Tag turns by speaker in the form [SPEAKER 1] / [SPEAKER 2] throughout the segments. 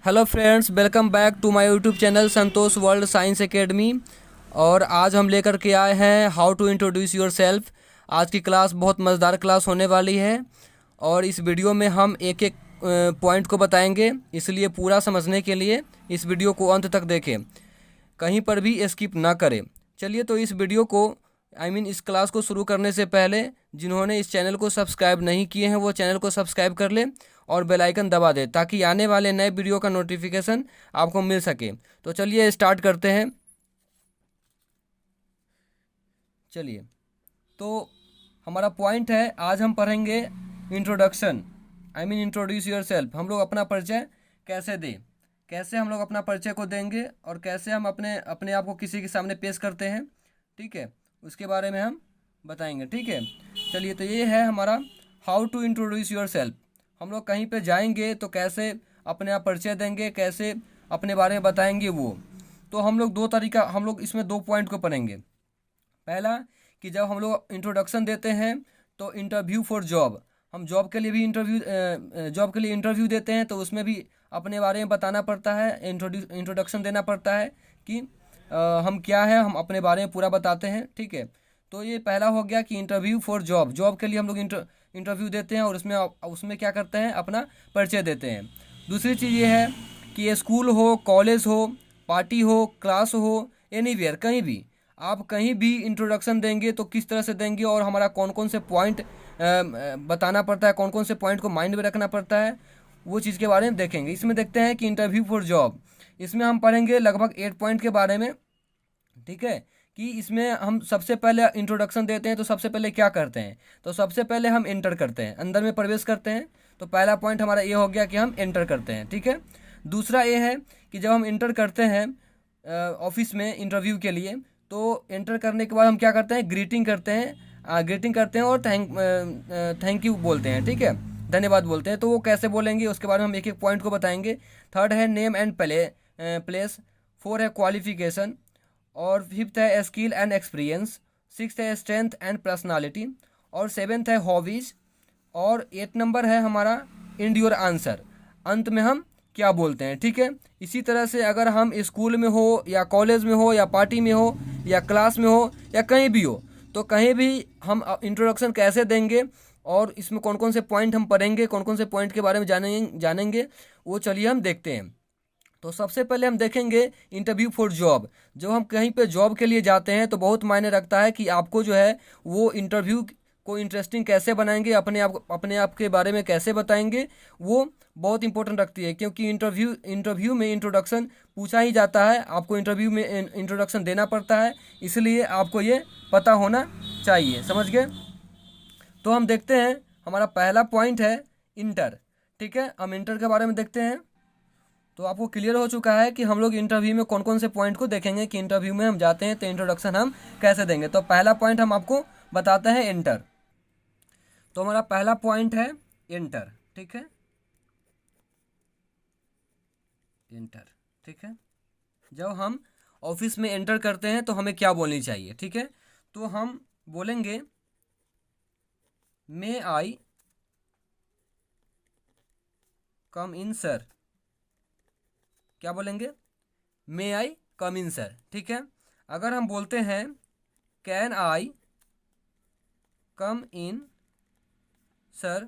[SPEAKER 1] Hello friends, welcome back to my YouTube channel Santosh world science academy. और आज हम लेकर के आए हैं how to introduce yourself. आज की क्लास बहुत मज़ेदार क्लास होने वाली है और इस वीडियो में हम एक एक पॉइंट को बताएंगे, इसलिए पूरा समझने के लिए इस वीडियो को अंत तक देखें, कहीं पर भी स्किप ना करें। चलिए, तो इस वीडियो को इस क्लास को शुरू करने से पहले जिन्होंने इस चैनल को सब्सक्राइब नहीं किए हैं वो चैनल को सब्सक्राइब कर लें और बेल आइकन दबा दें ताकि आने वाले नए वीडियो का नोटिफिकेशन आपको मिल सके। तो चलिए स्टार्ट करते हैं। चलिए, तो हमारा पॉइंट है, आज हम पढ़ेंगे इंट्रोडक्शन। Introduce yourself. हम लोग अपना परिचय कैसे दें, कैसे हम लोग अपना परिचय को देंगे और कैसे हम अपने अपने आप को किसी के सामने पेश करते हैं, ठीक है, उसके बारे में हम बताएंगे। ठीक है, चलिए, तो ये है हमारा how to introduce yourself. हम लोग कहीं पे जाएंगे तो कैसे अपने आप परिचय देंगे, कैसे अपने बारे में बताएंगे वो। तो हम लोग हम लोग इसमें दो पॉइंट को पढ़ेंगे। पहला कि जब हम लोग इंट्रोडक्शन देते हैं तो इंटरव्यू फॉर जॉब, हम जॉब के लिए भी इंटरव्यू देते हैं, तो उसमें भी अपने बारे में बताना पड़ता है, इंट्रोडक्शन देना पड़ता है कि हम क्या है, हम अपने बारे में पूरा बताते हैं। ठीक है, तो ये पहला हो गया कि इंटरव्यू फॉर जॉब, जॉब के लिए हम लोग इंटरव्यू देते हैं और उसमें क्या करते हैं, अपना परिचय देते हैं। दूसरी चीज़ ये है कि स्कूल हो, कॉलेज हो, पार्टी हो, क्लास हो, एनीवेयर, कहीं भी आप कहीं भी इंट्रोडक्शन देंगे तो किस तरह से देंगे और हमारा कौन कौन से पॉइंट बताना पड़ता है, कौन कौन से पॉइंट को माइंड में रखना पड़ता है, वो चीज़ के बारे में देखेंगे। इसमें देखते हैं कि इंटरव्यू फॉर जॉब, इसमें हम पढ़ेंगे लगभग 8 पॉइंट के बारे में। ठीक है, कि इसमें हम सबसे पहले इंट्रोडक्शन देते हैं तो सबसे पहले क्या करते हैं, तो सबसे पहले हम एंटर करते हैं, अंदर में प्रवेश करते हैं। तो पहला पॉइंट हमारा ये हो गया कि हम एंटर करते हैं। ठीक है, दूसरा ये है कि जब हम एंटर करते हैं ऑफिस में इंटरव्यू के लिए, तो एंटर करने के बाद हम क्या करते हैं, ग्रीटिंग करते हैं और थैंक यू बोलते हैं। ठीक है, धन्यवाद बोलते हैं। तो वो कैसे बोलेंगे उसके बारे में हम एक एक पॉइंट को बताएंगे। थर्ड है नेम एंड प्लेस। फोर है क्वालिफिकेशन। और फिफ्थ है स्किल एंड एक्सपीरियंस। सिक्स्थ है स्ट्रेंथ एंड पर्सनालिटी। और सेवेंथ है हॉबीज़। और 8 नंबर है हमारा इंड योर आंसर, अंत में हम क्या बोलते हैं। ठीक है, इसी तरह से अगर हम स्कूल में हो या कॉलेज में हो या पार्टी में हो या क्लास में हो या कहीं भी हो, तो कहीं भी हम इंट्रोडक्शन कैसे देंगे और इसमें कौन कौन से पॉइंट हम पढ़ेंगे, कौन कौन से पॉइंट के बारे में जानेंगे वो चलिए हम देखते हैं। तो सबसे पहले हम देखेंगे इंटरव्यू फॉर जॉब। जब हम कहीं पे जॉब के लिए जाते हैं तो बहुत मायने रखता है कि आपको जो है वो इंटरव्यू को इंटरेस्टिंग कैसे बनाएंगे, अपने आप के बारे में कैसे बताएंगे, वो बहुत इंपॉर्टेंट रखती है। क्योंकि इंटरव्यू में इंट्रोडक्शन पूछा ही जाता है, आपको इंटरव्यू में इंट्रोडक्शन देना पड़ता है, इसलिए आपको ये पता होना चाहिए। समझ गए? तो हम देखते हैं, हमारा पहला पॉइंट है इंटर। ठीक है, हम इंटर के बारे में देखते हैं। तो आपको क्लियर हो चुका है कि हम लोग इंटरव्यू में कौन कौन से पॉइंट को देखेंगे, कि इंटरव्यू में हम जाते हैं तो इंट्रोडक्शन हम कैसे देंगे। तो पहला पॉइंट हम आपको बताते हैं इंटर। तो हमारा पहला पॉइंट है इंटर। ठीक है, इंटर। ठीक है, जब हम ऑफिस में एंटर करते हैं तो हमें क्या बोलनी चाहिए। ठीक है, तो हम बोलेंगे मे आई कम इन सर। क्या बोलेंगे? मे आई कम इन सर। ठीक है, अगर हम बोलते हैं can I come in sir,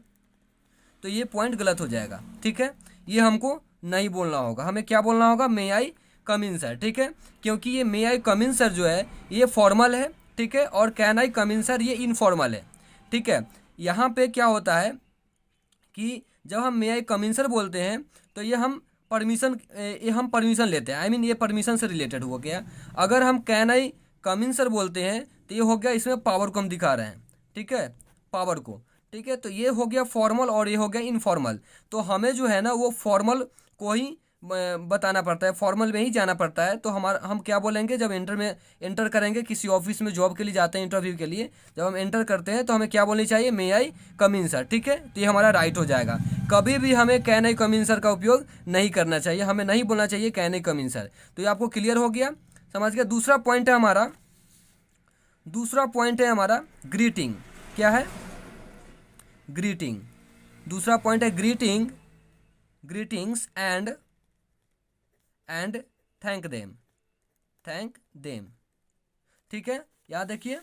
[SPEAKER 1] तो ये पॉइंट गलत हो जाएगा। ठीक है, ये हमको नहीं बोलना होगा, हमें क्या बोलना होगा, मे आई कम इन सर। ठीक है, क्योंकि ये मे आई कम इन सर जो है ये फॉर्मल है। ठीक है, और can I come in sir ये इनफॉर्मल है। ठीक है, यहाँ पे क्या होता है कि जब हम मे आई कम इन सर बोलते हैं तो ये हम परमिशन लेते हैं, ये परमिशन से रिलेटेड हो गया। अगर हम can I come in sir बोलते हैं तो ये हो गया, इसमें पावर को हम दिखा रहे हैं। ठीक है, पावर को। ठीक है, तो ये हो गया फॉर्मल और ये हो गया इनफॉर्मल। तो हमें जो है ना वो फॉर्मल को ही बताना पड़ता है, फॉर्मल में ही जाना पड़ता है। तो हम क्या बोलेंगे, जब एंटर करेंगे किसी ऑफिस में, जॉब के लिए जाते हैं इंटरव्यू के लिए, जब हम एंटर करते हैं तो हमें क्या बोलनी चाहिए, मे आई कम इन सर। ठीक है, तो ये हमारा राइट हो जाएगा। कभी भी हमें can I come in sir का उपयोग नहीं करना चाहिए, हमें नहीं बोलना चाहिए can I come in sir. तो ये आपको क्लियर हो गया, समझ गया। दूसरा पॉइंट है हमारा ग्रीटिंग। क्या है? ग्रीटिंग। दूसरा पॉइंट है greetings and and thank them, thank them. ठीक है, यहाँ देखिए,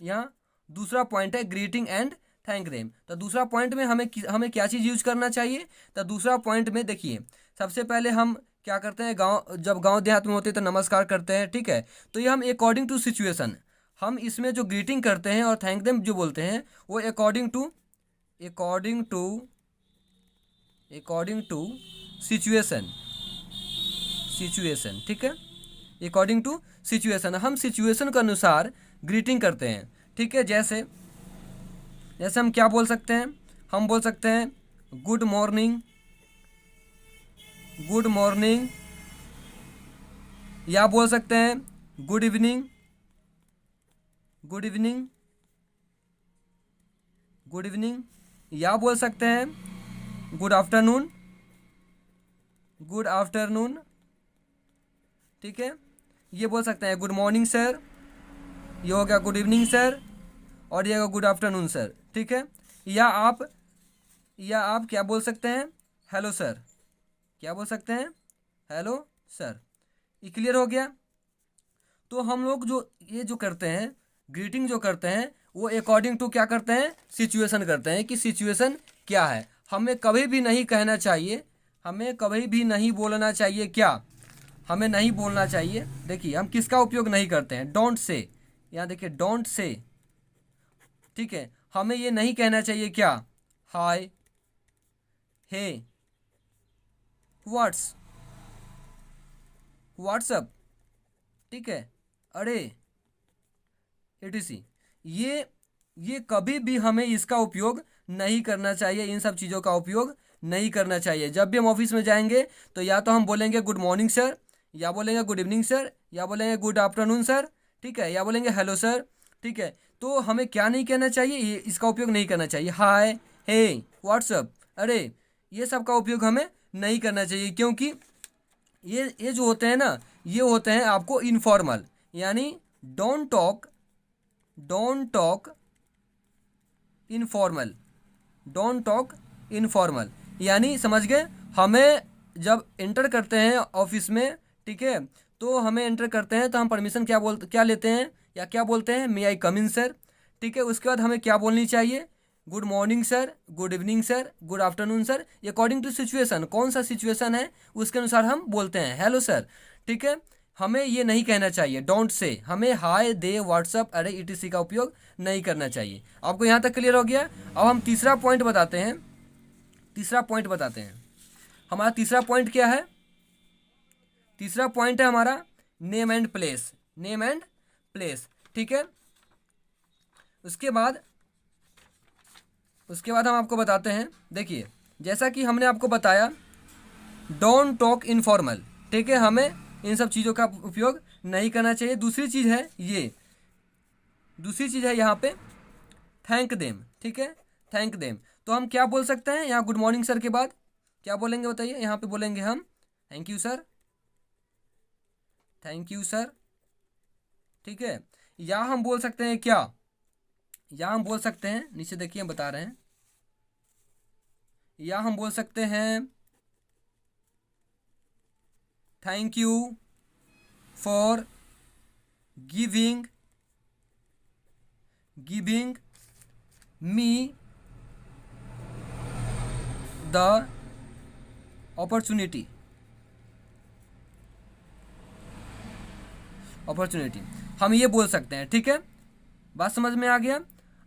[SPEAKER 1] यहाँ दूसरा पॉइंट है ग्रीटिंग एंड थैंक देम। तो दूसरा पॉइंट में हमें क्या चीज़ यूज करना चाहिए? तो दूसरा पॉइंट में देखिए, सबसे पहले हम क्या करते हैं, जब गांव देहात में होते हैं तो नमस्कार करते हैं, ठीक है। तो ये हम अकॉर्डिंग टू सिचुएशन, हम इसमें जो ग्रीटिंग करते हैं और थैंक देम जो बोलते हैं वो अकॉर्डिंग टू सिचुएशन, ठीक है, अकॉर्डिंग टू सिचुएशन, हम सिचुएशन के अनुसार ग्रीटिंग करते हैं। ठीक है, जैसे हम क्या बोल सकते हैं, हम बोल सकते हैं गुड मॉर्निंग, या बोल सकते हैं गुड इवनिंग, या बोल सकते हैं गुड आफ्टरनून, ठीक है। ये बोल सकते हैं गुड मॉर्निंग सर, ये हो गया गुड इवनिंग सर, और ये होगा गुड आफ्टरनून सर, ठीक है। या आप क्या बोल सकते हैं, हेलो सर, क्या बोल सकते हैं, हेलो सर। ये क्लियर हो गया। तो हम लोग जो करते हैं, ग्रीटिंग जो करते हैं वो अकॉर्डिंग टू क्या करते हैं, सिचुएशन करते हैं, कि सिचुएशन क्या है। हमें कभी भी नहीं कहना चाहिए, हमें कभी भी नहीं बोलना चाहिए, क्या हमें नहीं बोलना चाहिए। देखिए हम किसका उपयोग नहीं करते हैं, डोंट से, यहाँ देखिए डोंट से, ठीक है। हमें ये नहीं कहना चाहिए क्या, हाय, हे, व्हाट्सअप, ठीक है, अरे, etc। ये कभी भी हमें इसका उपयोग नहीं करना चाहिए, इन सब चीज़ों का उपयोग नहीं करना चाहिए। जब भी हम ऑफिस में जाएंगे तो या तो हम बोलेंगे गुड मॉर्निंग सर, या बोलेंगे गुड इवनिंग सर, या बोलेंगे गुड आफ्टरनून सर, ठीक है, या बोलेंगे हेलो सर, ठीक है। तो हमें क्या नहीं कहना चाहिए, ये इसका उपयोग नहीं करना चाहिए, हाय, हे, व्हाट्सअप, अरे, ये सब का उपयोग हमें नहीं करना चाहिए, क्योंकि ये जो होते हैं ना, ये होते हैं आपको इनफॉर्मल, यानी डोंट टॉक इनफॉर्मल, यानी समझ गए। हमें जब एंटर करते हैं ऑफिस में, ठीक है, तो हमें एंटर करते हैं तो हम परमिशन क्या लेते हैं, या क्या बोलते हैं, मे आई कम इन सर, ठीक है। उसके बाद हमें क्या बोलनी चाहिए, good morning sir, good evening sir, good afternoon sir, according to situation, कौन सा सिचुएशन है उसके अनुसार हम बोलते हैं हेलो सर, ठीक है। हमें ये नहीं कहना चाहिए डोंट से, हमें हाय, दे, व्हाट्सअप, अरे, etc का उपयोग नहीं करना चाहिए। आपको यहाँ तक क्लियर हो गया। अब हम तीसरा पॉइंट बताते हैं, हमारा तीसरा पॉइंट क्या है, तीसरा पॉइंट है हमारा नेम एंड प्लेस, ठीक है। उसके बाद हम आपको बताते हैं, देखिए जैसा कि हमने आपको बताया डोंट टॉक इनफॉर्मल, ठीक है, हमें इन सब चीज़ों का उपयोग नहीं करना चाहिए। दूसरी चीज़ है यहाँ पे थैंक देम, ठीक है, थैंक देम। तो हम क्या बोल सकते हैं, यहाँ गुड मॉर्निंग सर के बाद क्या बोलेंगे बताइए, यहाँ पे बोलेंगे हम थैंक यू सर, ठीक है। या हम बोल सकते हैं क्या, या हम बोल सकते हैं, नीचे देखिए हम बता रहे हैं, या हम बोल सकते हैं thank you for giving me the opportunity, हम ये बोल सकते हैं, ठीक है। बात समझ में आ गया।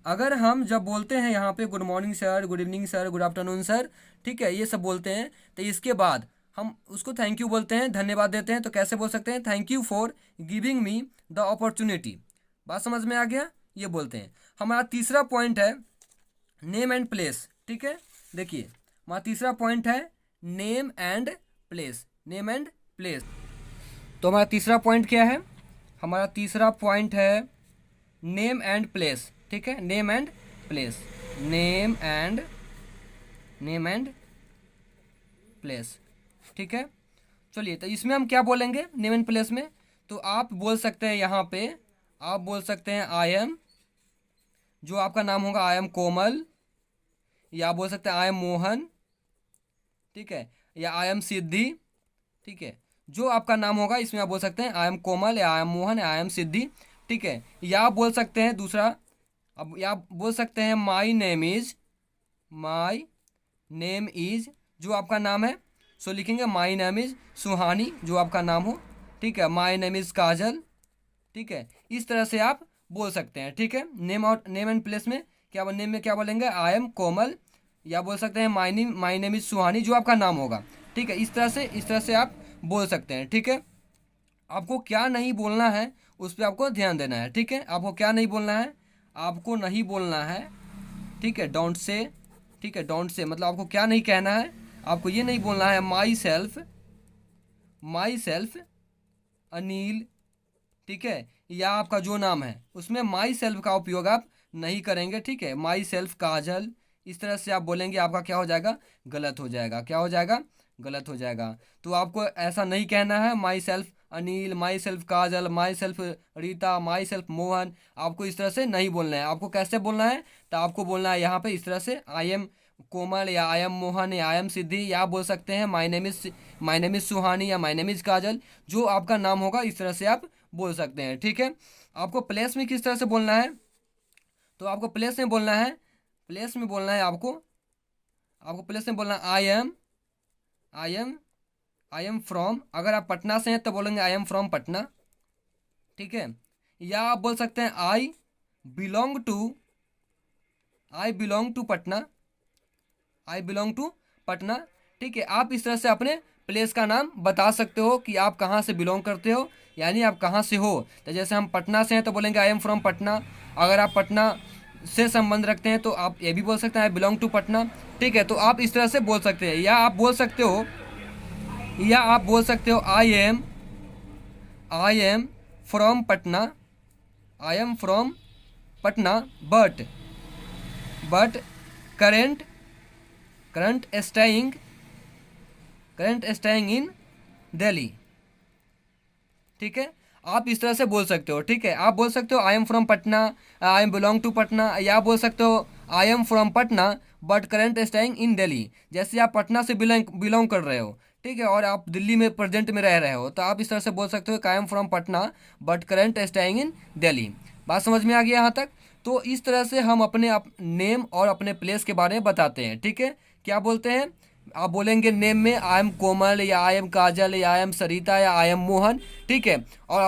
[SPEAKER 1] अगर हम जब बोलते हैं यहाँ पे good morning sir, good evening sir, good afternoon sir, ठीक है, ये सब बोलते हैं, तो इसके बाद हम उसको थैंक यू बोलते हैं, धन्यवाद देते हैं, तो कैसे बोल सकते हैं, thank you for giving me the opportunity. बात समझ में आ गया, ये बोलते हैं। हमारा तीसरा पॉइंट है नेम एंड प्लेस, ठीक है। देखिए हमारा तीसरा पॉइंट है नेम एंड प्लेस, तो हमारा तीसरा पॉइंट क्या है, हमारा तीसरा पॉइंट है नेम एंड प्लेस, ठीक है, नेम एंड प्लेस, ठीक है। चलिए, तो इसमें हम क्या बोलेंगे नेम एंड प्लेस में, तो आप बोल सकते हैं यहाँ पे, आप बोल सकते हैं आई एम, जो आपका नाम होगा आई एम कोमल, या आप बोल सकते हैं आई एम मोहन, ठीक है, या आई एम सिद्धि, ठीक है। जो आपका नाम होगा इसमें आप बोल सकते हैं आई एम कोमल या आई एम मोहन या आई एम सिद्धि, ठीक है। या आप बोल सकते हैं दूसरा, अब या आप बोल सकते हैं माई नेम इज, जो आपका नाम है, सो लिखेंगे माई नेम इज सुहानी, जो आपका नाम हो, ठीक है। माई नेम इज काजल, ठीक है। इस तरह से आप बोल सकते हैं, ठीक है। नेम एंड प्लेस में क्या, नेम में क्या बोलेंगे, आई एम कोमल, या बोल सकते हैं माई नेम इज सुहानी, जो आपका नाम होगा, ठीक है। इस तरह से आप बोल सकते हैं, ठीक है। आपको क्या नहीं बोलना है उस पर आपको ध्यान देना है, ठीक है। आपको क्या नहीं बोलना है, आपको नहीं बोलना है, ठीक है, डोंट से, ठीक है। डोंट से मतलब आपको क्या नहीं कहना है, आपको ये नहीं बोलना है माई सेल्फ अनिल, ठीक है। या आपका जो नाम है उसमें माई सेल्फ का उपयोग आप नहीं करेंगे, ठीक है। माई सेल्फ काजल, इस तरह से आप बोलेंगे, आपका क्या हो जाएगा, गलत हो जाएगा। क्या हो जाएगा, गलत हो जाएगा। तो आपको ऐसा नहीं कहना है my self Anil, my self Kajal, my self Rita, my self Mohan, आपको इस तरह से नहीं बोलना है। आपको कैसे बोलना है, तो आपको बोलना है यहाँ पे इस तरह से, आई एम कोमल या आई एम मोहन या आई एम सिद्धि, या आप बोल सकते हैं माई नेम इज सुहानी या माई नेम इज काजल, जो आपका नाम होगा इस तरह से आप बोल सकते हैं, ठीक है। आपको प्लेस में किस तरह से बोलना है, तो आपको प्लेस में बोलना है, आपको प्लेस में बोलना है आई एम फ्रॉम, अगर आप पटना से हैं तो बोलेंगे आई एम फ्रॉम पटना, ठीक है। या आप बोल सकते हैं आई बिलोंग टू पटना, ठीक है। आप इस तरह से अपने प्लेस का नाम बता सकते हो कि आप कहाँ से बिलोंग करते हो, यानी आप कहाँ से हो। तो जैसे हम पटना से हैं तो बोलेंगे आई एम फ्रॉम पटना। अगर आप पटना से संबंध रखते हैं तो आप ये भी बोल सकते हैं आई बिलोंग टू पटना, ठीक है। तो आप इस तरह से बोल सकते हैं। या आप बोल सकते हो I am from Patna but current staying in Delhi, ठीक है। आप इस तरह से बोल सकते हो, ठीक है। आप बोल सकते हो I am from Patna, I am belong to Patna, या बोल सकते हो I am from Patna but current staying in Delhi. जैसे आप पटना से बिलोंग कर रहे हो, ठीक है, और आप दिल्ली में प्रेजेंट में रह रहे हो, तो आप इस तरह से बोल सकते हो I am from Patna but current staying in Delhi. बात समझ में आ गया यहाँ तक। तो इस तरह से हम अपने नेम और अपने प्लेस के बारे में बताते हैं, ठीक है। क्या बोलते हैं, आप बोलेंगे नेम में आई एम कोमल या आई एम काजल या आई एम सरिता या आई एम मोहन, ठीक है। और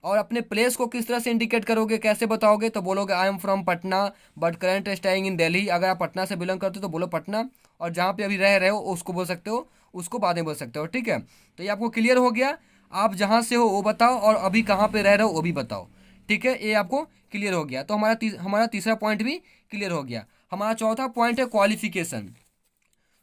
[SPEAKER 1] अपने प्लेस को किस तरह से इंडिकेट करोगे, कैसे बताओगे, तो बोलोगे आई am from Patna but current staying in Delhi. अगर आप पटना से बिलोंग करते हो तो बोलो पटना, और जहाँ पे अभी रह रहे हो उसको बोल सकते हो, उसको बाद में बोल सकते हो, ठीक है। तो ये आपको क्लियर हो गया। आप जहाँ से हो वो बताओ और अभी कहाँ पे रह रहे हो वो भी बताओ, ठीक है। ये आपको क्लियर हो गया। तो हमारा तीसरा पॉइंट भी क्लियर हो गया। हमारा चौथा पॉइंट है क्वालिफिकेशन।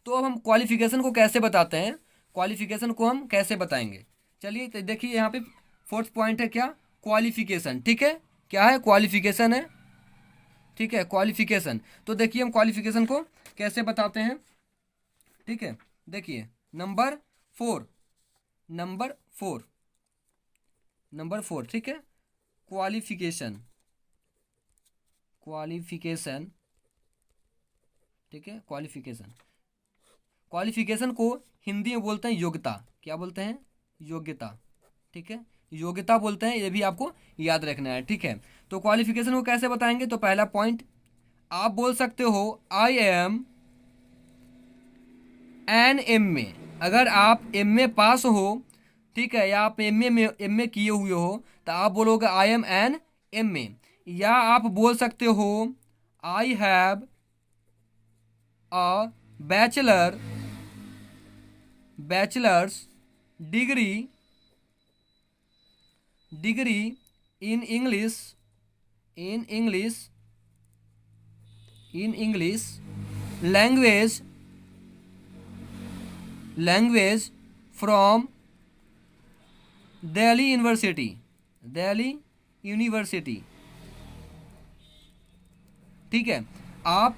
[SPEAKER 1] तो अब हम क्वालिफिकेशन को कैसे बताते हैं, क्वालिफिकेशन को हम कैसे बताएंगे, चलिए। तो देखिए यहाँ पे फोर्थ पॉइंट है क्या, क्वालिफिकेशन, ठीक है। क्या है, क्वालिफिकेशन है, ठीक है, क्वालिफिकेशन। तो देखिए हम क्वालिफिकेशन को कैसे बताते हैं, ठीक है। देखिए नंबर फोर, ठीक है। क्वालिफिकेशन, ठीक है। क्वालिफिकेशन को हिंदी में बोलते हैं योग्यता। क्या बोलते हैं, योग्यता, ठीक है। योग्यता बोलते हैं, ये भी आपको याद रखना है, ठीक है। तो क्वालिफिकेशन को कैसे बताएंगे, तो पहला पॉइंट आप बोल सकते हो आई एम एन MA। अगर आप MA पास हो, ठीक है, या आप MA किए हुए हो तो आप बोलोगे आई एम एन MA। या आप बोल सकते हो I have a bachelors degree in English language from Delhi university, ठीक है। आप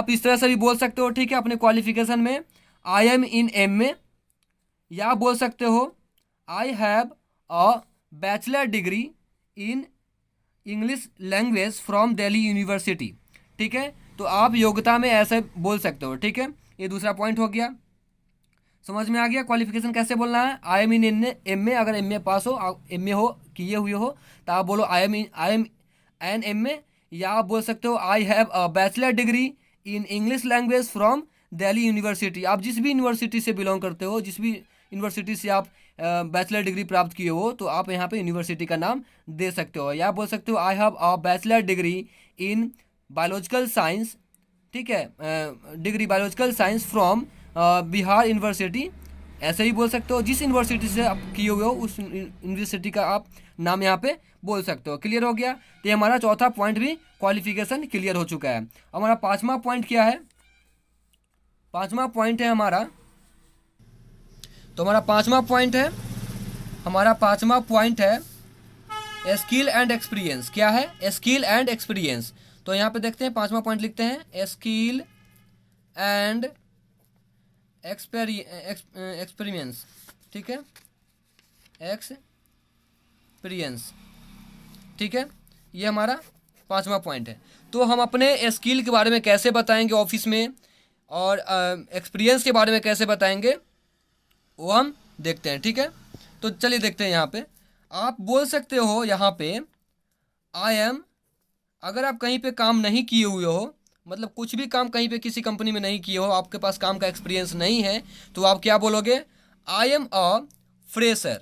[SPEAKER 1] इस तरह से भी बोल सकते हो, ठीक है, अपने क्वालिफिकेशन में आई एम इन MA, या बोल सकते हो I have a bachelor degree in English language from Delhi university, ठीक है। तो आप योग्यता में ऐसे बोल सकते हो, ठीक है। ये दूसरा पॉइंट हो गया। समझ में आ गया क्वालिफिकेशन कैसे बोलना है। I am in M A, अगर एम ए पास हो, एम ए हो किए हुए हो तो आप बोलो I am an M A, या आप बोल सकते हो I have a bachelor degree in English language from Delhi university. आप जिस भी यूनिवर्सिटी से बिलोंग करते हो, जिस भी यूनिवर्सिटी से आप बैचलर डिग्री प्राप्त किए हो, तो आप यहाँ पे यूनिवर्सिटी का नाम दे सकते हो। या बोल सकते हो I have a bachelor degree in biological science, ठीक है, degree biological science from Bihar university. ऐसे ही बोल सकते हो, जिस यूनिवर्सिटी से आप किए हुए हो उस यूनिवर्सिटी का आप नाम यहाँ पे बोल सकते हो। क्लियर हो गया। तो ये हमारा चौथा पॉइंट भी क्वालिफिकेशन क्लियर हो चुका है। हमारा पांचवा पॉइंट क्या है? पांचवा पॉइंट है हमारा, तो हमारा पांचवा पॉइंट है स्किल एंड एक्सपीरियंस। क्या है? Skill and experience. तो यहाँ पे देखते हैं, पांचवा पॉइंट लिखते हैं स्किल एंड एक्सपीरियंस, ठीक है, एक्सपीरियंस, ठीक है। ये हमारा पांचवा पॉइंट है। तो हम अपने स्किल के बारे में कैसे बताएंगे ऑफिस में, और एक्सपीरियंस के बारे में कैसे बताएंगे, वो हम देखते हैं, ठीक है। तो चलिए देखते हैं। यहाँ पे आप बोल सकते हो, यहाँ पे आई एम, अगर आप कहीं पे काम नहीं किए हुए हो, मतलब कुछ भी काम कहीं पे किसी कंपनी में नहीं किए हो, आपके पास काम का एक्सपीरियंस नहीं है, तो आप क्या बोलोगे? I am a fresher.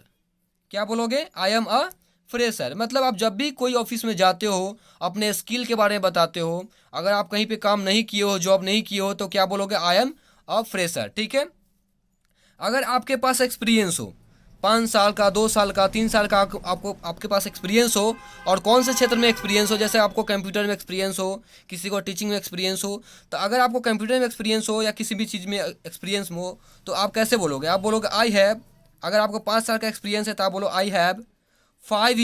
[SPEAKER 1] क्या बोलोगे? I am a fresher. मतलब आप जब भी कोई ऑफिस में जाते हो, अपने स्किल के बारे में बताते हो। अगर आप कहीं पे काम नहीं किए हो, जॉब नहीं किए हो, तो क्या बोलोगे? आई एम अ फ्रेशर, ठीक है। अगर आपके पास एक्सपीरियंस हो, 5 साल का, 2 साल का, 3 साल का, आपके पास एक्सपीरियंस हो, और कौन से क्षेत्र में एक्सपीरियंस हो, जैसे आपको कंप्यूटर में एक्सपीरियंस हो, किसी को टीचिंग में एक्सपीरियंस हो, तो अगर आपको कंप्यूटर में एक्सपीरियंस हो या किसी भी चीज़ में एक्सपीरियंस हो, तो आप कैसे बोलोगे? आप बोलोगे आई हैव। अगर आपको 5 साल का एक्सपीरियंस है तो आप बोलो I have 5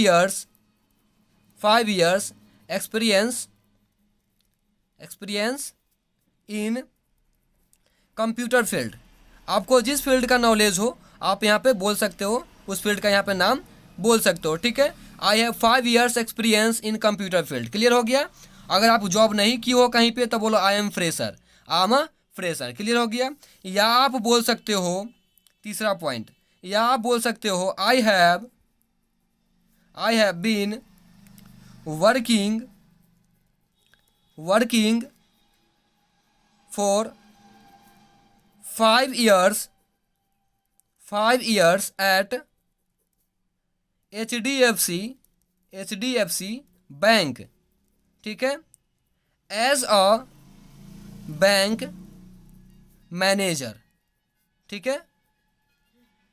[SPEAKER 1] years experience in computer field. आपको जिस फील्ड का नॉलेज हो, आप यहाँ पे बोल सकते हो, उस फील्ड का यहाँ पे नाम बोल सकते हो, ठीक है। I have 5 years experience in computer field. Clear हो गया। अगर आप जॉब नहीं की हो कहीं पे, तो बोलो I M fresher, I am a fresher. Clear हो गया। या आप बोल सकते हो, तीसरा पॉइंट, या आप बोल सकते हो I have been working for 5 years at HDFC bank, ठीक है, एज अ बैंक मैनेजर, ठीक है।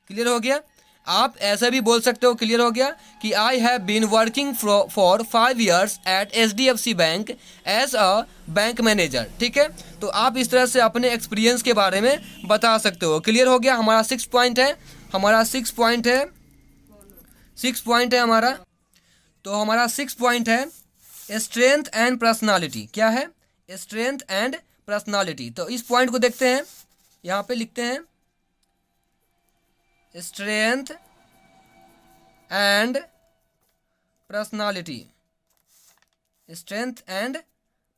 [SPEAKER 1] क्लियर हो गया। आप ऐसा भी बोल सकते हो, क्लियर हो गया, कि I have been working for 5 years at HDFC bank as a bank manager, ठीक है। तो आप इस तरह से अपने एक्सपीरियंस के बारे में बता सकते हो। क्लियर हो गया। हमारा 6 पॉइंट है, हमारा। तो हमारा 6 पॉइंट है स्ट्रेंथ एंड पर्सनालिटी। क्या है? Strength and personality. तो इस पॉइंट को देखते हैं, यहाँ पे लिखते हैं strength and personality, strength and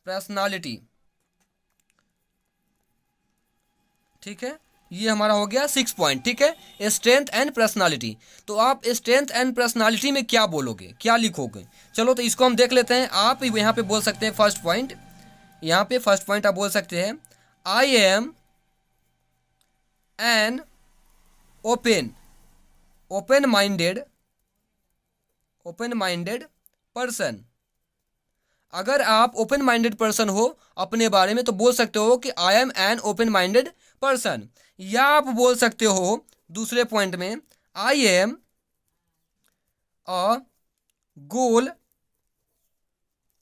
[SPEAKER 1] personality, ठीक है। ये हमारा हो गया 6 पॉइंट, ठीक है, स्ट्रेंथ एंड पर्सनालिटी। तो आप स्ट्रेंथ एंड पर्सनालिटी में क्या बोलोगे, क्या लिखोगे? चलो तो इसको हम देख लेते हैं। आप यहाँ पे बोल सकते हैं फर्स्ट पॉइंट, यहाँ पे फर्स्ट पॉइंट आप बोल सकते हैं आई am an open minded person. अगर आप ओपन माइंडेड पर्सन हो अपने बारे में, तो बोल सकते हो कि आई am an open minded person. या आप बोल सकते हो दूसरे पॉइंट में I am a goal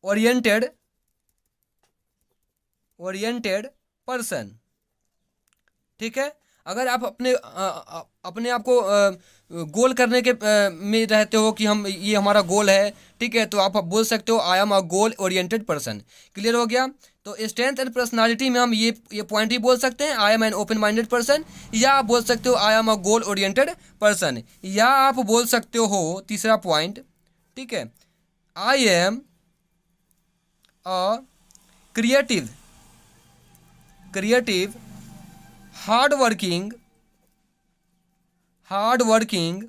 [SPEAKER 1] oriented person, ठीक है। अगर आप अपने आप को गोल करने के में रहते हो कि हम, ये हमारा गोल है, ठीक है, तो आप बोल सकते हो I am a goal oriented person. Clear हो गया। तो स्ट्रेंथ एंड पर्सनालिटी में हम ये पॉइंट ही बोल सकते हैं, आई am an open minded person, या आप बोल सकते हो I am a goal oriented person, या आप बोल सकते हो तीसरा पॉइंट, ठीक है, I am a creative hard working hard working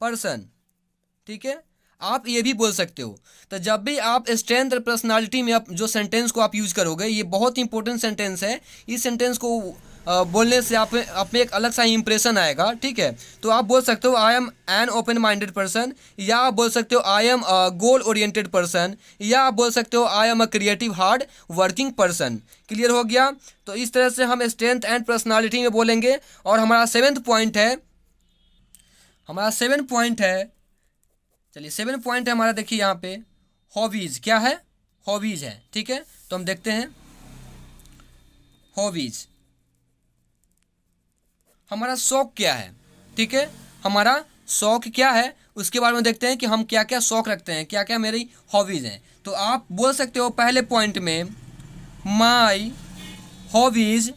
[SPEAKER 1] person, ठीक है। आप ये भी बोल सकते हो। तो जब भी आप स्ट्रेंथ और पर्सनालिटी में जो सेंटेंस को आप यूज करोगे, ये बहुत इंपॉर्टेंट सेंटेंस है। इस सेंटेंस को बोलने से आप में एक अलग सा इंप्रेशन आएगा, ठीक है। तो आप बोल सकते हो I am an open minded person, या आप बोल सकते हो I am a goal oriented person, या आप बोल सकते हो I am a creative hard working person. Clear हो गया। तो इस तरह से हम स्ट्रेंथ एंड पर्सनालिटी में बोलेंगे। और हमारा सेवन पॉइंट है, चलिए 7 पॉइंट है हमारा। देखिए यहाँ पे हॉबीज क्या है, हॉबीज है, ठीक है। तो हम देखते हैं हॉबीज, हमारा शौक क्या है, ठीक है। हमारा शौक क्या है उसके बारे में देखते हैं कि हम क्या क्या शौक रखते हैं, क्या क्या मेरी हॉबीज हैं। तो आप बोल सकते हो पहले पॉइंट में my hobbies,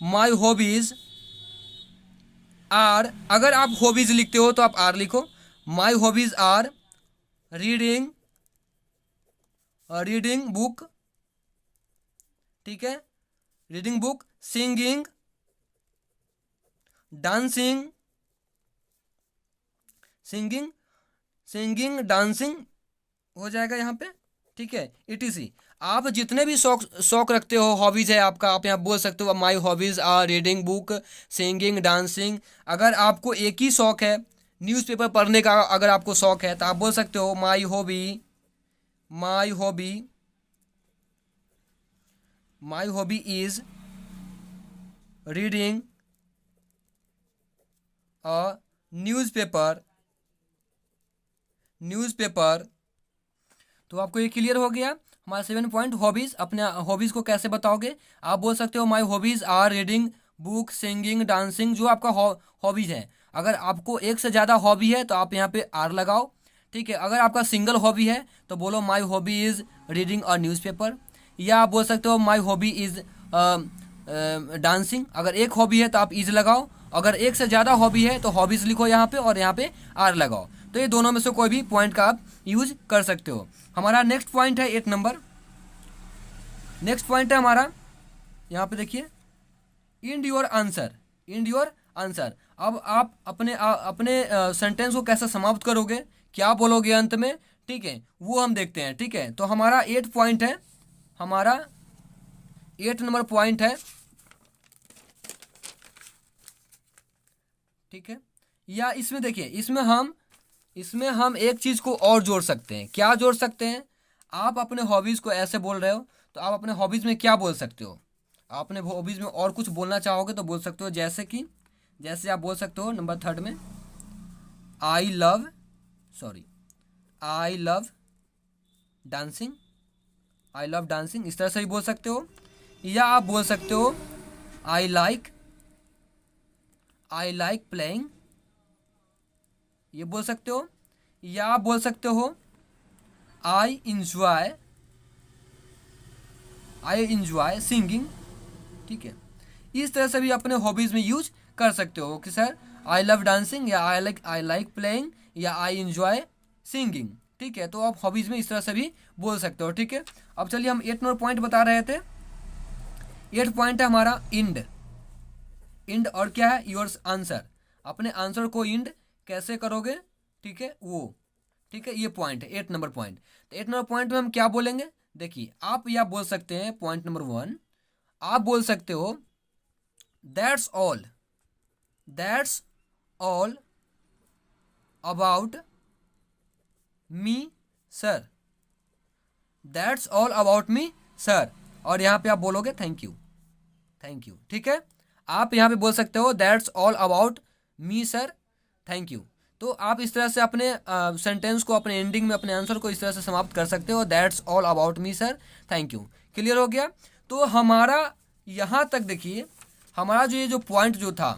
[SPEAKER 1] my hobbies are, अगर आप हॉबीज लिखते हो तो आप आर लिखो। My hobbies are reading, reading book, ठीक है, reading book, singing, dancing, singing, singing dancing हो जाएगा यहाँ पे, ठीक है, इटीसी। आप जितने भी शौक शौक रखते हो, हॉबीज है आपका, आप यहाँ बोल सकते हो my hobbies are reading book, singing, dancing. अगर आपको एक ही शौक है न्यूज़पेपर पढ़ने का, अगर आपको शौक है तो आप बोल सकते हो my hobby, my hobby, my hobby is reading a newspaper, newspaper. तो आपको ये क्लियर हो गया हमारा 7 पॉइंट हॉबीज़। अपने हॉबीज़ को कैसे बताओगे, आप बोल सकते हो my hobbies are reading book, singing, dancing, जो आपका हॉबीज़ है। अगर आपको एक से ज़्यादा हॉबी है तो आप यहाँ पे आर लगाओ, ठीक है। अगर आपका सिंगल हॉबी है तो बोलो my hobby is reading a newspaper, या आप बोल सकते हो माई हॉबी इज़ डांसिंग। अगर एक हॉबी है तो आप इज लगाओ, अगर एक से ज़्यादा हॉबी है तो हॉबीज़ लिखो यहाँ पे और यहाँ पे आर लगाओ। तो ये दोनों में से कोई भी पॉइंट का आप यूज कर सकते हो। हमारा नेक्स्ट पॉइंट है 8 नंबर। नेक्स्ट पॉइंट है हमारा, यहाँ पे देखिए, end your answer, end your answer. अब आप अपने सेंटेंस को कैसे समाप्त करोगे, क्या बोलोगे अंत में, ठीक है, वो हम देखते हैं, ठीक है। तो हमारा 8 पॉइंट है, हमारा 8 नंबर पॉइंट है, ठीक है। या इसमें देखिए, इसमें हम एक चीज़ को और जोड़ सकते हैं। क्या जोड़ सकते हैं, आप अपने हॉबीज़ को ऐसे बोल रहे हो तो आप अपने हॉबीज़ में क्या बोल सकते हो, आप अपने हॉबीज़ में और कुछ बोलना चाहोगे तो बोल सकते हो। जैसे आप बोल सकते हो नंबर 3 में I love, sorry, I love dancing, I love dancing, इस तरह से भी बोल सकते हो। या आप बोल सकते हो I like, I like playing, ये बोल सकते हो। या आप बोल सकते हो I enjoy, I enjoy singing, ठीक है। इस तरह से भी अपने हॉबीज़ में यूज कर सकते हो कि सर आई लव डांसिंग, या आई लाइक प्लेइंग, या आई इंजॉय सिंगिंग, ठीक है। तो आप हॉबीज़ में इस तरह से भी बोल सकते हो, ठीक है। अब चलिए हम 8 नंबर पॉइंट बता रहे थे। 8 पॉइंट है हमारा इंड, इंड और क्या है योर्स आंसर। अपने आंसर को इंड कैसे करोगे, ठीक है, वो, ठीक है, ये पॉइंट है 8 नंबर पॉइंट। तो 8 नंबर पॉइंट में हम क्या बोलेंगे, देखिए, आप यह बोल सकते हैं पॉइंट नंबर 1, आप बोल सकते हो that's all, that's all about me sir, that's all about me sir. और यहाँ पे आप बोलोगे थैंक यू, थैंक यू, ठीक है। आप यहाँ पे बोल सकते हो that's all about me sir, thank you. तो आप इस तरह से अपने सेंटेंस को, अपने एंडिंग में अपने आंसर को इस तरह से समाप्त कर सकते हो, that's all about me sir, thank you. Clear हो गया। तो हमारा यहाँ तक देखिए, हमारा जो ये जो पॉइंट जो था,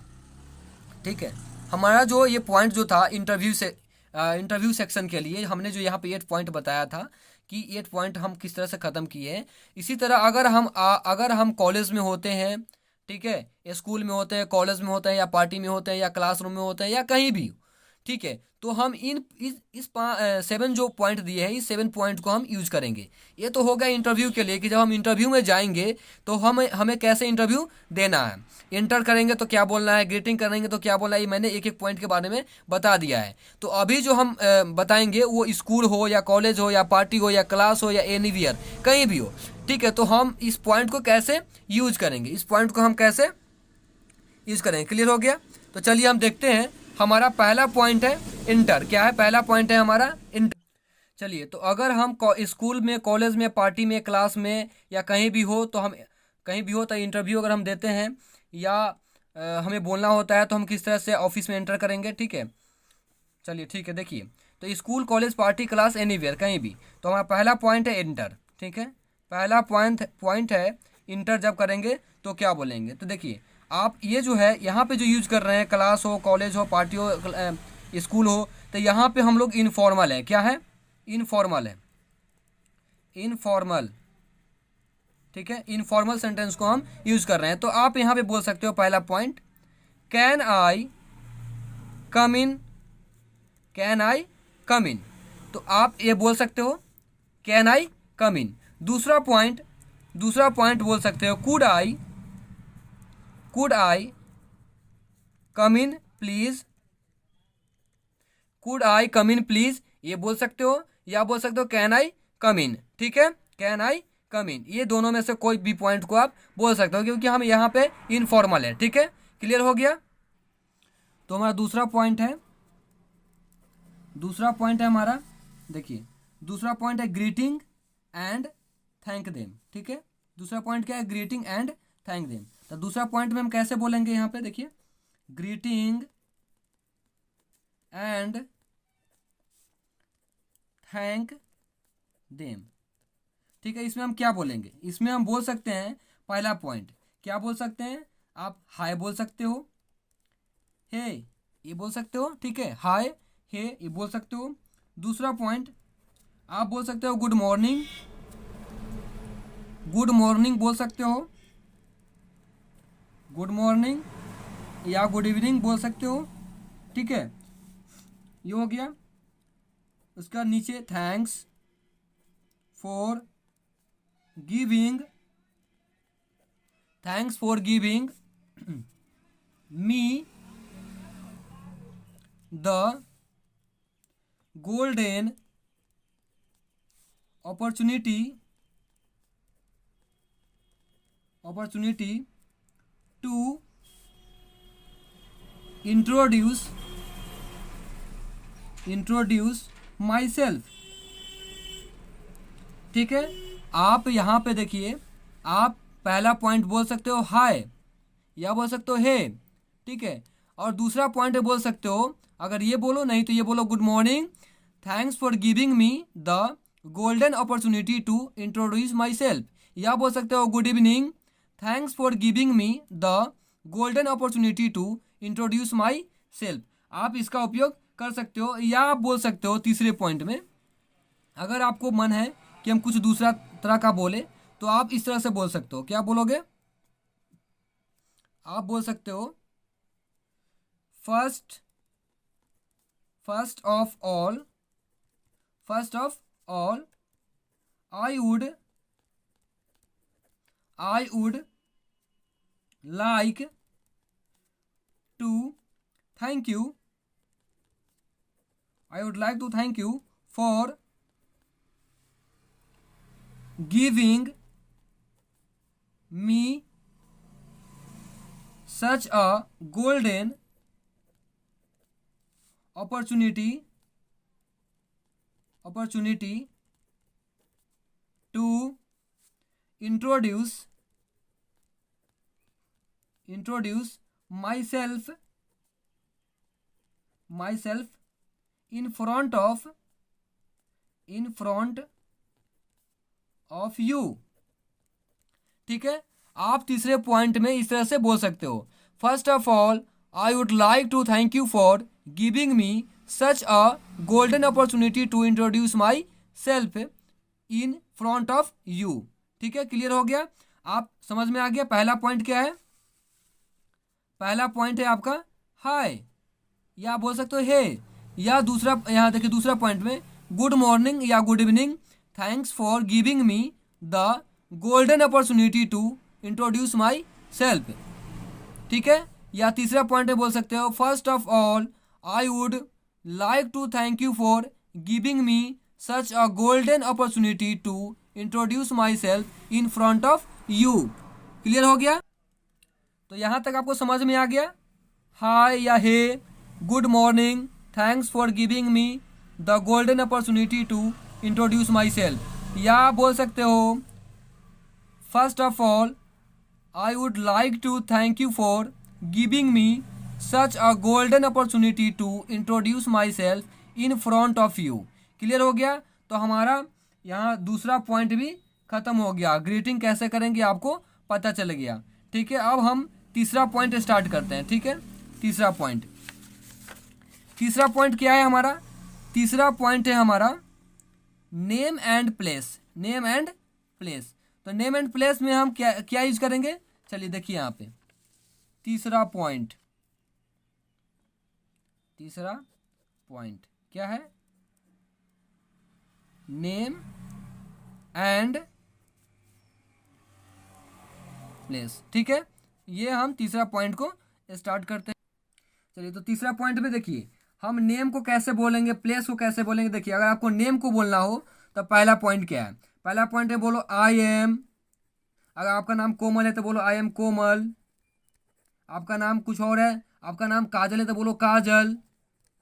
[SPEAKER 1] ठीक है, हमारा जो ये पॉइंट जो था इंटरव्यू सेक्शन के लिए हमने जो यहाँ पे 8 पॉइंट बताया था कि 8 पॉइंट हम किस तरह से ख़त्म किए हैं। इसी तरह अगर हम कॉलेज में होते हैं, ठीक है, स्कूल में होते हैं, कॉलेज में होते हैं, या पार्टी में होते हैं, या क्लासरूम में होते हैं, या कहीं भी, ठीक है, तो हम इस 7 जो पॉइंट दिए हैं, इस 7 पॉइंट को हम यूज करेंगे। ये तो हो गया इंटरव्यू के लिए कि जब हम इंटरव्यू में जाएंगे तो हमें कैसे इंटरव्यू देना है। इंटर करेंगे तो क्या बोलना है, ग्रीटिंग करेंगे तो क्या बोलना है, ये मैंने एक एक पॉइंट के बारे में बता दिया है। तो अभी जो हम बताएंगे वो स्कूल हो या कॉलेज हो या पार्टी हो या क्लास हो या एनीवेयर, कहीं भी हो। ठीक है, तो हम इस पॉइंट को कैसे यूज करेंगे, इस पॉइंट को हम कैसे यूज करेंगे। क्लियर हो गया? तो चलिए हम देखते हैं। हमारा पहला पॉइंट है इंटर। क्या है पहला पॉइंट है हमारा? इंटर। चलिए, तो अगर हम स्कूल में, कॉलेज में, पार्टी में, क्लास में या कहीं भी हो तो हम कहीं भी हो तो इंटरव्यू अगर हम देते हैं या हमें बोलना होता है तो हम किस तरह से ऑफिस में एंटर करेंगे। ठीक है, चलिए ठीक है, देखिए तो school, college, party, class, anywhere, कहीं भी। तो हमारा पहला पॉइंट है इंटर। ठीक है, पहला पॉइंट है इंटर। जब करेंगे तो क्या बोलेंगे, तो देखिए आप ये जो है यहाँ पे जो यूज कर रहे हैं, क्लास हो, कॉलेज हो, पार्टी हो, स्कूल हो, तो यहाँ पे हम लोग इनफॉर्मल है। क्या है? इनफॉर्मल है, इनफॉर्मल। ठीक है, इनफॉर्मल सेंटेंस को हम यूज कर रहे हैं। तो आप यहाँ पे बोल सकते हो पहला point, can I come in, can I come in. तो आप ये बोल सकते हो कैन आई कम इन। दूसरा पॉइंट बोल सकते हो could I come in please, could I come in please, ये बोल सकते हो। या बोल सकते हो कैन आई कम इन। ठीक है, कैन आई कम इन, ये दोनों में से कोई भी पॉइंट को आप बोल सकते हो, क्योंकि हम यहाँ पे इनफॉर्मल है। ठीक है, क्लियर हो गया? तो हमारा दूसरा पॉइंट है हमारा, देखिए दूसरा पॉइंट है ग्रीटिंग एंड थैंक देम। ठीक है, दूसरा पॉइंट क्या है? Greeting and thank them. तो दूसरा पॉइंट में हम कैसे बोलेंगे, यहाँ पे देखिए ग्रीटिंग एंड थैंक देम। ठीक है, इसमें हम क्या बोलेंगे? इसमें हम बोल सकते हैं पहला पॉइंट क्या बोल सकते हैं आप? हाय बोल सकते हो, हे ये बोल सकते हो। ठीक है, हाय हे ये बोल सकते हो। दूसरा पॉइंट आप बोल सकते हो गुड मॉर्निंग, गुड मॉर्निंग बोल सकते हो, गुड मॉर्निंग या गुड इवनिंग बोल सकते हो। ठीक है, ये हो गया। उसका नीचे thanks for giving, thanks for giving me the golden opportunity to introduce myself। ठीक है, आप यहाँ पे देखिए, आप पहला पॉइंट बोल सकते हो हाय या बोल सकते हो हे। ठीक है, और दूसरा पॉइंट बोल सकते हो, अगर ये बोलो नहीं तो ये बोलो good morning, thanks for giving me the golden opportunity to introduce myself. या बोल सकते हो good evening, thanks for giving me the golden opportunity to introduce myself. आप इसका उपयोग कर सकते हो। या आप बोल सकते हो तीसरे पॉइंट में, अगर आपको मन है कि हम कुछ दूसरा तरह का बोले तो आप इस तरह से बोल सकते हो। क्या बोलोगे? आप बोल सकते हो first of all I would like to thank you for giving me such a golden opportunity to introduce myself in front of you। ठीक है, आप तीसरे पॉइंट में इस तरह से बोल सकते हो, first of all I would like to thank you for giving me such a golden opportunity to introduce myself in front of you. ठीक है, क्लियर हो गया? आप समझ में आ गया? पहला पॉइंट क्या है? पहला पॉइंट है आपका हाय, या बोल सकते हो हे, या दूसरा, यहाँ देखिए दूसरा पॉइंट में, गुड मॉर्निंग या good evening, thanks for giving me the golden opportunity to introduce myself, ठीक है। या तीसरा पॉइंट में बोल सकते हो, first of all I would like to thank you for giving me such a golden opportunity to introduce myself in front of you. Clear हो गया? तो यहाँ तक आपको समझ में आ गया? हाय या hey, good morning, thanks for giving me the golden opportunity to introduce myself. या बोल सकते हो, first of all I would like to thank you for giving me such a golden opportunity to introduce myself in front of you. Clear हो गया? तो हमारा यहाँ दूसरा पॉइंट भी खत्म हो गया। ग्रीटिंग कैसे करेंगे आपको पता चल गया, ठीक है। अब हम तीसरा पॉइंट स्टार्ट करते हैं, ठीक है। तीसरा पॉइंट क्या है हमारा? तीसरा पॉइंट है हमारा name and place. Name and place, तो नेम एंड प्लेस में हम क्या यूज करेंगे? चलिए देखिए यहाँ पे तीसरा पॉइंट क्या है? नेम एंड प्लेस, ठीक है। ये हम तीसरा पॉइंट को स्टार्ट करते हैं। चलिए, तो तीसरा पॉइंट में देखिए हम नेम को कैसे बोलेंगे, प्लेस को कैसे बोलेंगे। देखिए, अगर आपको नेम को बोलना हो तो पहला पॉइंट क्या है? पहला पॉइंट है बोलो आई एम। अगर आपका नाम कोमल है तो बोलो आई एम कोमल। आपका नाम कुछ और है, आपका नाम काजल है तो बोलो काजल,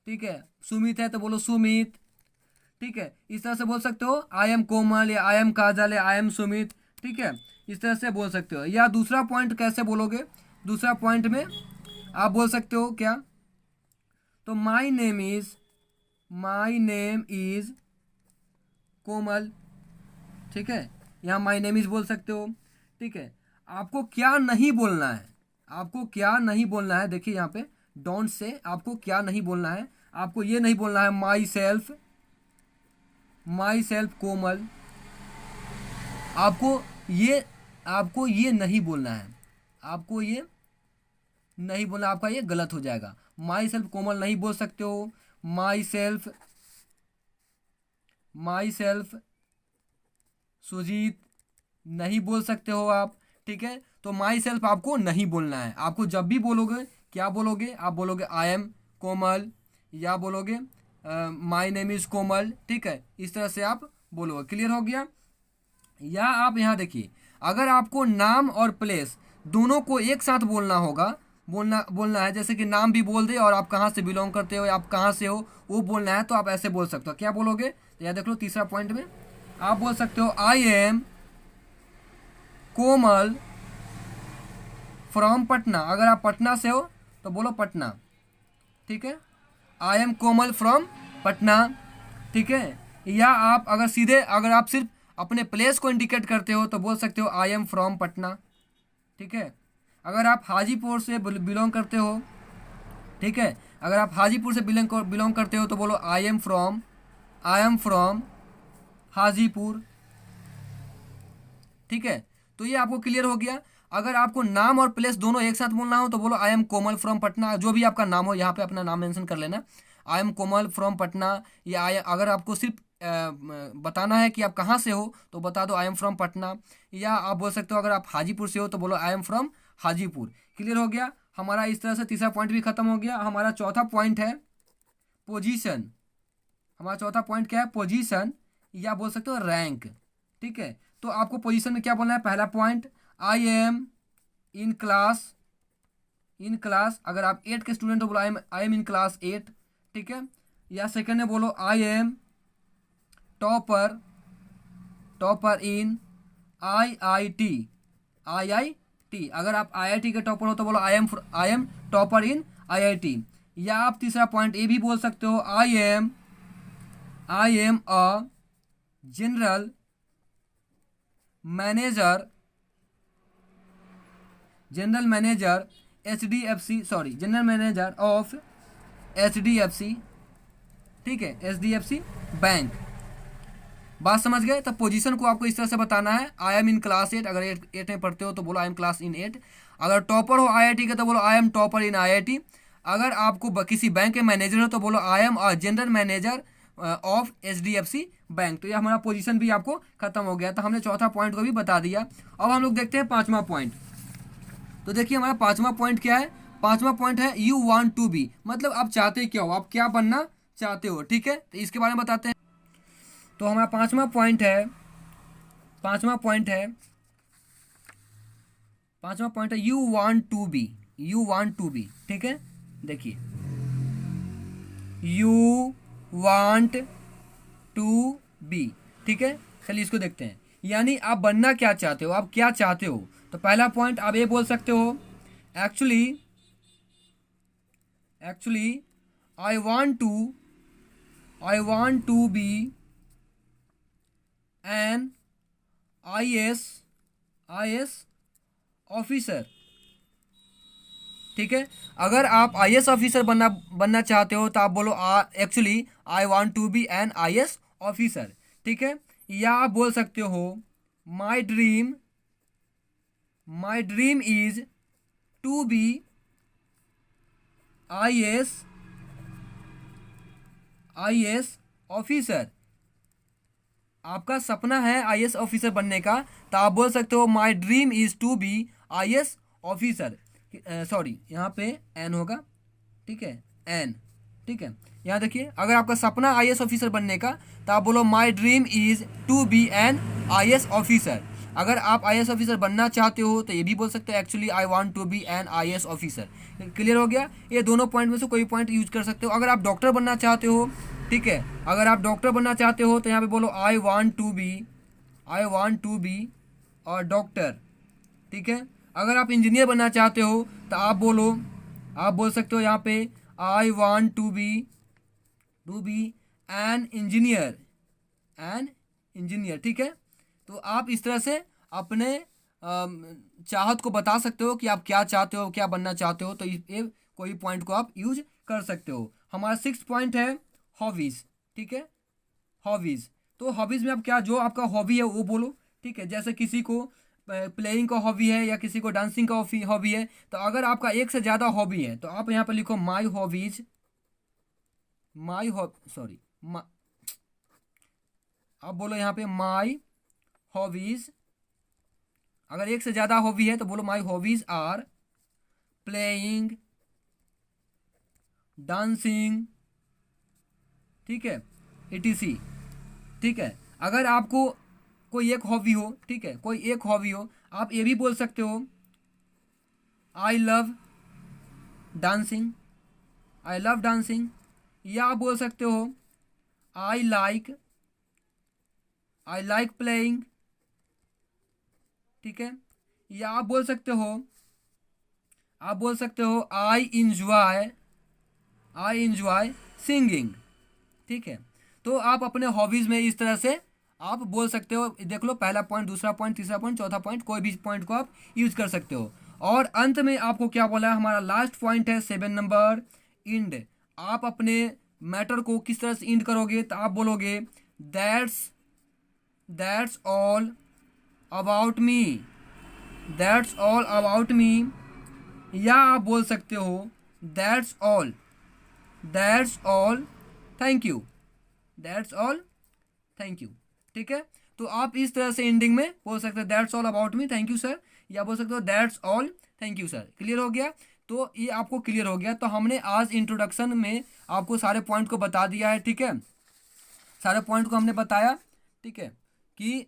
[SPEAKER 1] ठीक है। सुमित है तो बोलो सुमित, ठीक है। इस तरह से बोल सकते हो आई एम कोमल या आई एम काजल या आई एम सुमित, ठीक है। इस तरह से बोल सकते हो। या दूसरा पॉइंट कैसे बोलोगे? दूसरा पॉइंट में आप बोल सकते हो क्या? तो माई नेम इज कोमल, ठीक है। यहाँ माई नेम इज बोल सकते हो, ठीक है। आपको क्या नहीं बोलना है? आपको क्या नहीं बोलना है? देखिए यहाँ पे डोंट से, आपको क्या नहीं बोलना है? आपको ये नहीं बोलना है माई सेल्फ कोमल। आपको ये नहीं बोलना है। आपको ये नहीं बोलना, आपका ये गलत हो जाएगा। माई सेल्फ कोमल नहीं बोल सकते हो। माई सेल्फ सुजीत नहीं बोल सकते हो आप, ठीक है। तो माई सेल्फ आपको नहीं बोलना है। आपको जब भी बोलोगे क्या बोलोगे? आप बोलोगे आई एम कोमल या बोलोगे माई नेम इज कोमल, ठीक है। इस तरह से आप बोलोगे। क्लियर हो गया? या आप यहाँ देखिए, अगर आपको नाम और प्लेस दोनों को एक साथ बोलना है, जैसे कि नाम भी बोल दे और आप कहाँ से बिलोंग करते हो या आप कहाँ से हो वो बोलना है, तो आप ऐसे बोल सकते हो। क्या बोलोगे? तो यह देख लो तीसरा पॉइंट में आप बोल सकते हो I M Komal from Patna. अगर आप पटना से हो तो बोलो पटना, ठीक है। I am Komal from Patna, ठीक है। या आप अगर आप सिर्फ अपने प्लेस को इंडिकेट करते हो तो बोल सकते हो आई एम फ्रॉम पटना, ठीक है। अगर आप हाजीपुर से बिलोंग करते हो, ठीक है, अगर आप हाजीपुर से बिलोंग करते हो तो बोलो आई एम फ्रॉम हाजीपुर, ठीक है। तो ये आपको क्लियर हो गया। अगर आपको नाम और प्लेस दोनों एक साथ बोलना हो तो बोलो I M Komal from Patna. जो भी आपका नाम हो यहाँ पे अपना नाम मेंशन कर लेना, I am Komal from Patna. या अगर आपको सिर्फ बताना है कि आप कहाँ से हो तो बता दो आई एम फ्रॉम पटना। या आप बोल सकते हो अगर आप हाजीपुर से हो तो बोलो I am from Hajipur. Clear हो गया? हमारा इस तरह से तीसरा पॉइंट भी खत्म हो गया। हमारा चौथा पॉइंट है पोजीशन। हमारा चौथा पॉइंट क्या है? पोजीशन, या बोल सकते हो रैंक, ठीक है। तो आपको पोजीशन में क्या बोलना है? पहला point I am in class. अगर आप 8 के स्टूडेंट हो बोलो आई एम इन क्लास 8, ठीक है। या सेकंड में बोलो I M topper in IIT। अगर आप IIT के टॉपर हो तो बोलो I M topper in IIT। या आप तीसरा पॉइंट ये भी बोल सकते हो I am a general manager of HDFC, ठीक है, HDFC बैंक। बात समझ गए? तब पोजीशन को आपको इस तरह से बताना है आई एम इन क्लास 8। अगर 8 में पढ़ते हो तो बोलो आई एम क्लास इन 8। अगर टॉपर हो IIT के तो बोलो I M topper in IIT। अगर आपको किसी बैंक के मैनेजर हो तो बोलो I am a general manager of HDFC bank. तो ये हमारा पोजीशन भी आपको खत्म हो गया। तो हमने चौथा पॉइंट को भी बता दिया। अब हम लोग देखते हैं पांचवा पॉइंट। तो देखिए हमारा पांचवा पॉइंट क्या है। पांचवा पॉइंट है यू वांट टू बी, मतलब आप चाहते क्या हो, आप क्या बनना चाहते हो। ठीक है, तो इसके बारे में बताते हैं। तो हमारा पांचवा पॉइंट है you want to be. You want to be, ठीक है, देखिए यू वांट टू बी, ठीक है। चलिए इसको देखते हैं, यानी आप बनना क्या चाहते हो, आप क्या चाहते हो। तो पहला पॉइंट आप ये बोल सकते हो, actually I want to be an IAS officer. ठीक है, अगर आप IAS ऑफिसर बनना चाहते हो तो आप बोलो actually I want to be an IAS officer. ठीक है, या आप बोल सकते हो my dream is to be IAS officer. आपका सपना है IAS ऑफिसर बनने का, तो आप बोल सकते हो my dream is to be IAS officer. Sorry, यहाँ पे एन होगा, ठीक है, एन, ठीक है। यहाँ देखिए, अगर आपका सपना IAS ऑफिसर बनने का तो आप बोलो my dream is to be an IAS officer. अगर आप IAS ऑफिसर बनना चाहते हो तो ये भी बोल सकते हो actually I want to be an IAS officer. Clear हो गया। ये दोनों पॉइंट में से कोई पॉइंट यूज कर सकते हो। अगर आप डॉक्टर बनना चाहते हो, ठीक है, अगर आप डॉक्टर बनना चाहते हो तो यहाँ पे बोलो आई वांट टू बी और डॉक्टर। ठीक है, अगर आप इंजीनियर बनना चाहते हो तो आप बोल सकते हो यहाँ पे I want to be an engineer. ठीक है, तो आप इस तरह से अपने चाहत को बता सकते हो कि आप क्या चाहते हो, क्या बनना चाहते हो। तो ये कोई पॉइंट को आप यूज कर सकते हो। हमारा 6 पॉइंट है हॉबीज। ठीक है, हॉबीज। तो हॉबीज में आप क्या, जो आपका हॉबी है वो बोलो। ठीक है, जैसे किसी को प्लेइंग का हॉबी है या किसी को डांसिंग का हॉबी है। तो अगर आपका एक से ज़्यादा हॉबी है तो आप यहाँ पर लिखो आप बोलो यहाँ पे माई हॉबीज। अगर एक से ज़्यादा हॉबी है तो बोलो my hobbies are playing, dancing, ठीक है, etc। ठीक है, अगर आपको कोई एक हॉबी हो, ठीक है, कोई एक हॉबी हो, आप ये भी बोल सकते हो आई लव डांसिंग, या आप बोल सकते हो आई लाइक प्लेइंग। ठीक है, या आप बोल सकते हो आई इंजॉय सिंगिंग। ठीक है, तो आप अपने हॉबीज़ में इस तरह से आप बोल सकते हो। देख लो, पहला पॉइंट, दूसरा पॉइंट, तीसरा पॉइंट, चौथा पॉइंट, कोई भी पॉइंट को आप यूज कर सकते हो। और अंत में आपको क्या बोला है, हमारा लास्ट पॉइंट है 7 नंबर, इंड। आप अपने मैटर को किस तरह से इंड करोगे, तो आप बोलोगे दैट्स ऑल अबाउट मी, या आप बोल सकते हो दैट्स ऑल थैंक यू। ठीक है, तो आप इस तरह से एंडिंग में बोल सकते हो that's all about me, thank you sir, या बोल सकते हो that's all thank you sir. Clear हो गया। तो ये आपको क्लियर हो गया। तो हमने आज इंट्रोडक्शन में आपको सारे पॉइंट को बता दिया है। ठीक है, सारे पॉइंट को हमने बताया। ठीक है, कि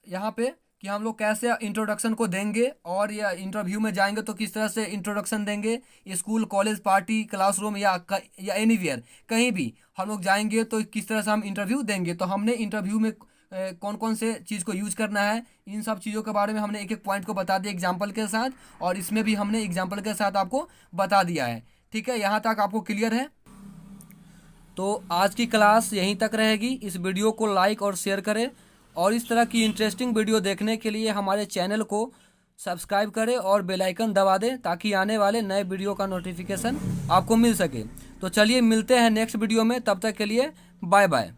[SPEAKER 1] यहाँ पे कि हम लोग कैसे इंट्रोडक्शन को देंगे, और या इंटरव्यू में जाएंगे तो किस तरह से इंट्रोडक्शन देंगे। स्कूल, कॉलेज, पार्टी, क्लासरूम या एनीवेयर, कहीं भी हम लोग जाएंगे तो किस तरह से हम इंटरव्यू देंगे। तो हमने इंटरव्यू में कौन कौन से चीज़ को यूज करना है, इन सब चीज़ों के बारे में हमने एक एक पॉइंट को बता दिया एग्जाम्पल के साथ, और इसमें भी हमने एग्जाम्पल के साथ आपको बता दिया है। ठीक है, यहाँ तक आपको क्लियर है। तो आज की क्लास यहीं तक रहेगी। इस वीडियो को लाइक और शेयर करें, और इस तरह की इंटरेस्टिंग वीडियो देखने के लिए हमारे चैनल को सब्सक्राइब करें और बेल आइकन दबा दें, ताकि आने वाले नए वीडियो का नोटिफिकेशन आपको मिल सके। तो चलिए मिलते हैं नेक्स्ट वीडियो में, तब तक के लिए बाय बाय।